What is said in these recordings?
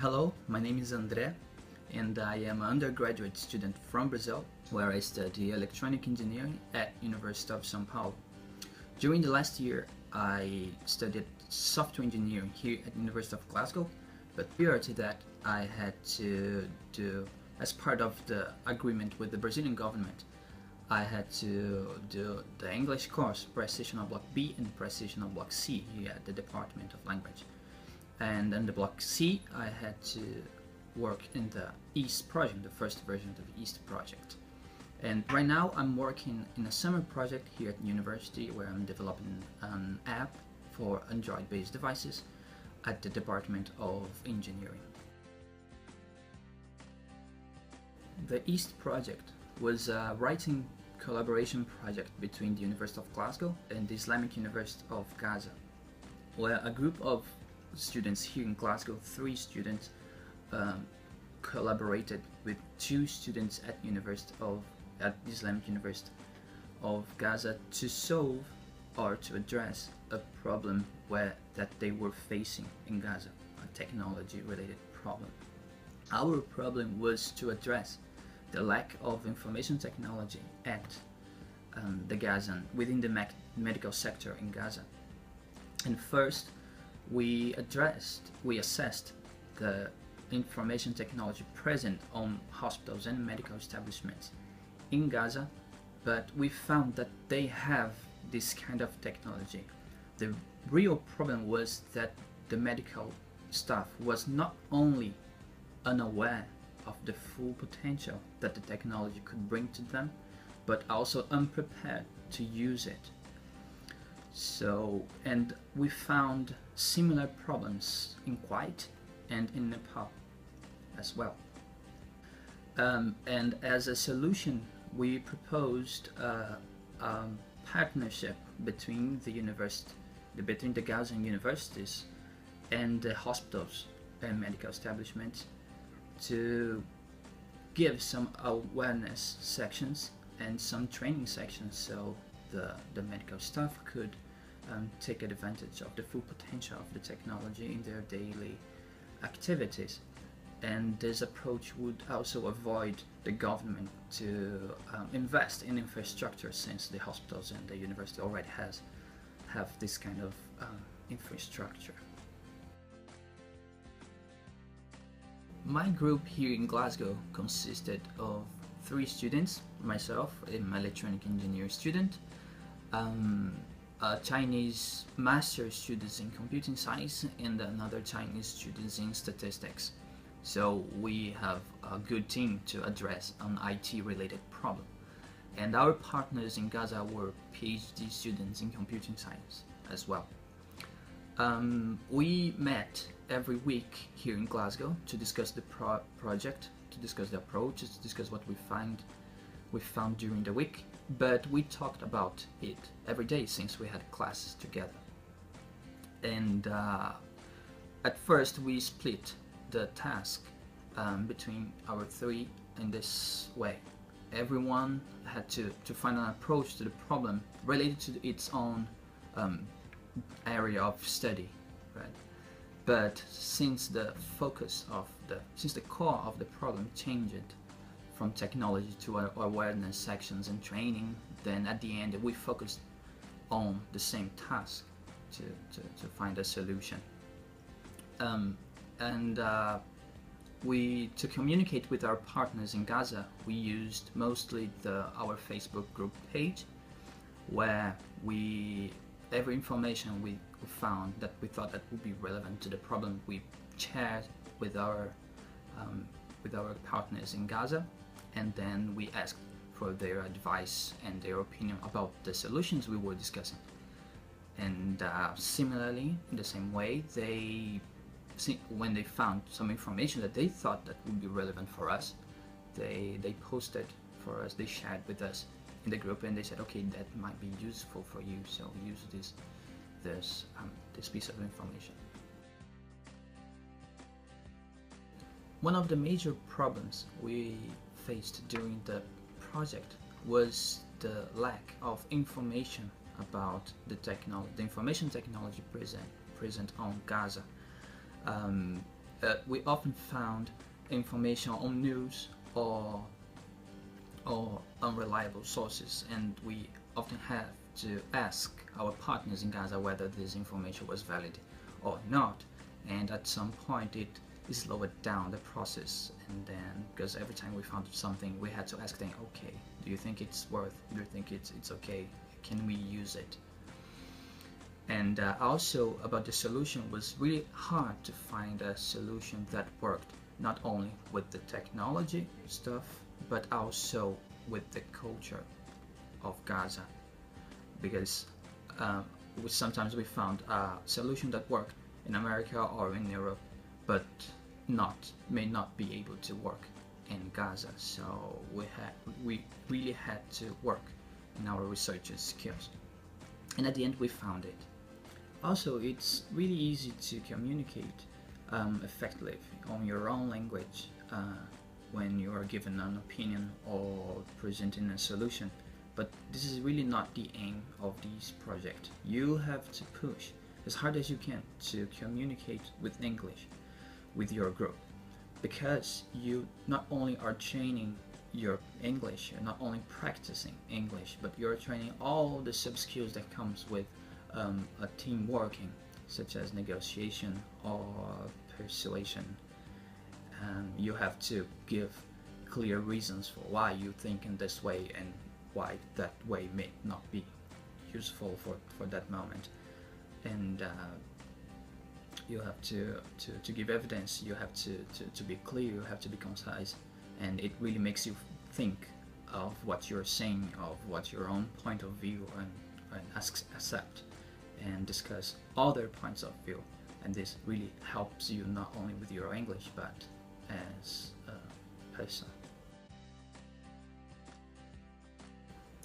Hello, my name is André and I am an undergraduate student from Brazil where I study electronic engineering at University of São Paulo. During the last year I studied software engineering here at University of Glasgow, but prior to that I had to do, as part of the agreement with the Brazilian government, I had to do the English course pre-sessional block B and pre-sessional block C here at the Department of Language. And in the block C, I had to work in the East project, the first version of the East project. And right now I'm working in a summer project here at the university where I'm developing an app for Android-based devices at the Department of Engineering. The East project was a writing collaboration project between the University of Glasgow and the Islamic University of Gaza, where a group of students here in Glasgow, 3 students, collaborated with 2 students at the Islamic University of Gaza to solve or to address a problem that they were facing in Gaza, a technology-related problem. Our problem was to address the lack of information technology at the Gazan within the medical sector in Gaza. And first, we assessed the information technology present on hospitals and medical establishments in Gaza, but we found that they have this kind of technology. The real problem was that the medical staff was not only unaware of the full potential that the technology could bring to them, but also unprepared to use it. And we found similar problems in Kuwait and in Nepal as well. And as a solution, we proposed a partnership between the Gazan universities and the hospitals and medical establishments to give some awareness sections and some training sections so the medical staff could take advantage of the full potential of the technology in their daily activities. And this approach would also avoid the government to invest in infrastructure, since the hospitals and the university already have this kind of infrastructure. My group here in Glasgow consisted of 3 students, myself, an electronic engineering student, a Chinese master's student in computing science, and another Chinese student in statistics. So we have a good team to address an IT related problem. And our partners in Gaza were PhD students in computing science as well. We met every week here in Glasgow to discuss the project, to discuss the approaches, to discuss what we found during the week, but we talked about it every day since we had classes together. And at first we split the task between our 3 in this way. Everyone had to find an approach to the problem related to its own area of study, right? But since the core of the problem changed from technology to awareness sections and training, then at the end we focused on the same task to find a solution. To communicate with our partners in Gaza, we used mostly our Facebook group page, where every information we found that we thought that would be relevant to the problem, we shared with our partners in Gaza, and then we asked for their advice and their opinion about the solutions we were discussing. And similarly, in the same way, when they found some information that they thought that would be relevant for us, they posted for us, they shared with us in the group, and they said, okay, that might be useful for you, so use this piece of information. One of the major problems we faced during the project was the lack of information about the information technology present on Gaza. we often found information on news or unreliable sources, and we often have to ask our partners in Gaza whether this information was valid or not. And at some point it slowed down the process, and then because every time we found something we had to ask them, okay, do you think it's worth, do you think it's okay, can we use it? And also about the solution, was really hard to find a solution that worked not only with the technology stuff but also with the culture of Gaza, because sometimes we found a solution that worked in America or in Europe but may not be able to work in Gaza. So we really had to work in our research skills, and at the end we found it. Also, it's really easy to communicate effectively on your own language when you are given an opinion or presenting a solution. But this is really not the aim of this project. You have to push as hard as you can to communicate with English with your group, because you not only are training your English, you're not only practicing English, but you're training all the sub skills that comes with a team working, such as negotiation or persuasion. You have to give clear reasons for why you think in this way and why that way may not be useful for that moment. And you have to give evidence, you have to be clear, you have to be concise, and it really makes you think of what you're saying, of what your own point of view, and accept and discuss other points of view. And this really helps you not only with your English but as a person.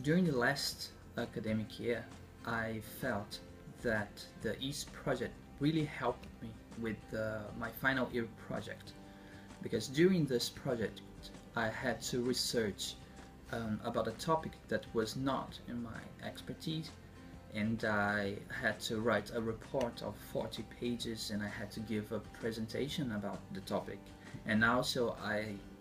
During the last academic year, I felt that the EAST project really helped me with my final year project, because during this project I had to research about a topic that was not in my expertise, and I had to write a report of 40 pages, and I had to give a presentation about the topic. And also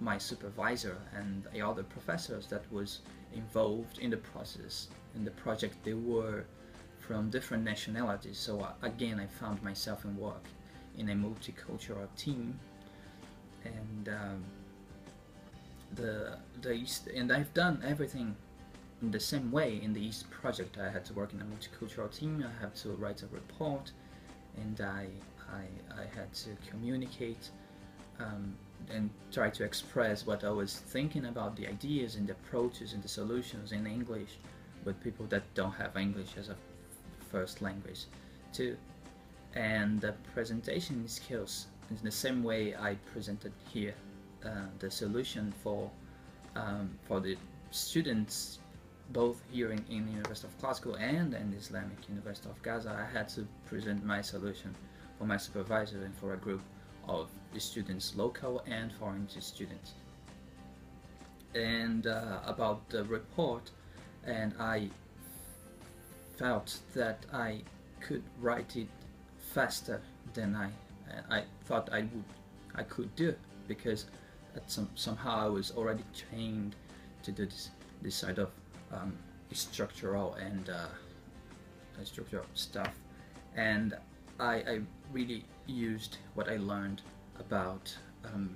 my supervisor and the other professors that was involved in the process, in the project, they were from different nationalities. So again, I found myself in work in a multicultural team, and and I've done everything in the same way in the EAST project. I had to work in a multicultural team, I had to write a report, and I had to communicate and try to express what I was thinking about the ideas and the approaches and the solutions in English with people that don't have English as a first language too. And the presentation skills, in the same way I presented here the solution for the students both here in the University of Glasgow and in the Islamic University of Gaza. I had to present my solution for my supervisor and for a group of the students, local and foreign students. And about the report, and I felt that I could write it faster than I thought I could do, because somehow I was already trained to do this side of structural and structural stuff, and I really used what I learned about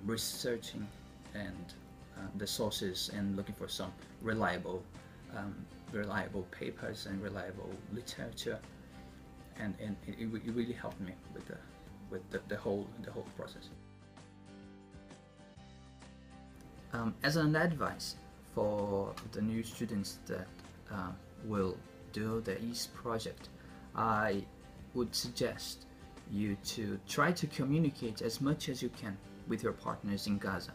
researching and the sources and looking for some reliable papers and reliable literature, and it really helped me with the whole process. As an advice for the new students that will do the EAST project, I would suggest you to try to communicate as much as you can with your partners in Gaza,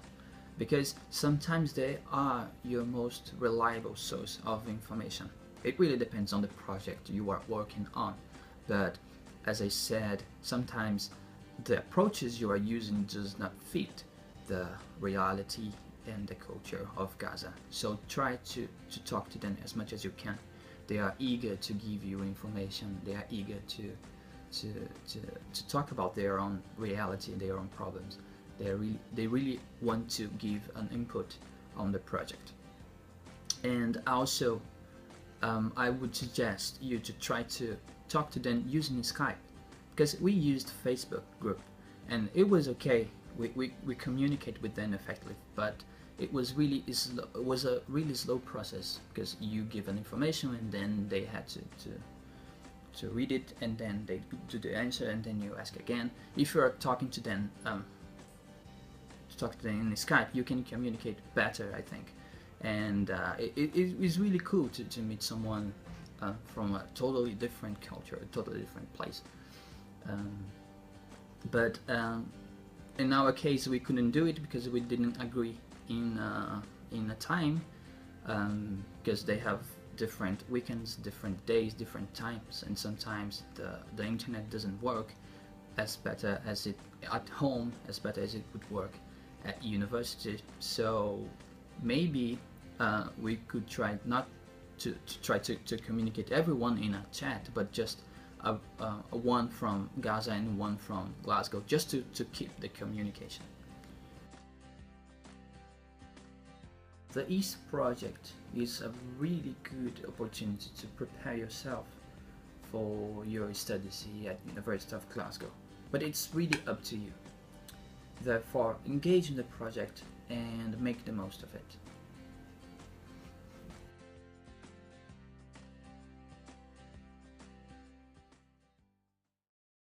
because sometimes they are your most reliable source of information. It really depends on the project you are working on, but as I said, sometimes the approaches you are using does not fit the reality and the culture of Gaza. So try to talk to them as much as you can. They are eager to give you information, they are eager to, to talk about their own reality, their own problems. They really want to give an input on the project. And also, I would suggest you to try to talk to them using Skype, because we used Facebook group and it was okay. We communicate with them effectively, but it was a really slow process, because you give an information and then they had to read it, and then they do the answer, and then you ask again. If you are talking to them in Skype, you can communicate better, I think. And it is really cool to meet someone from a totally different culture, a totally different place. But in our case, we couldn't do it because we didn't agree in a time, because they have different weekends, different days, different times, and sometimes the internet doesn't work as better as it at home, as better as it would work at university. So maybe we could try not to try to communicate everyone in a chat, but just one from Gaza and one from Glasgow, just to keep the communication. The East project is a really good opportunity to prepare yourself for your studies here at University of Glasgow, but it's really up to you. Therefore, engage in the project and make the most of it.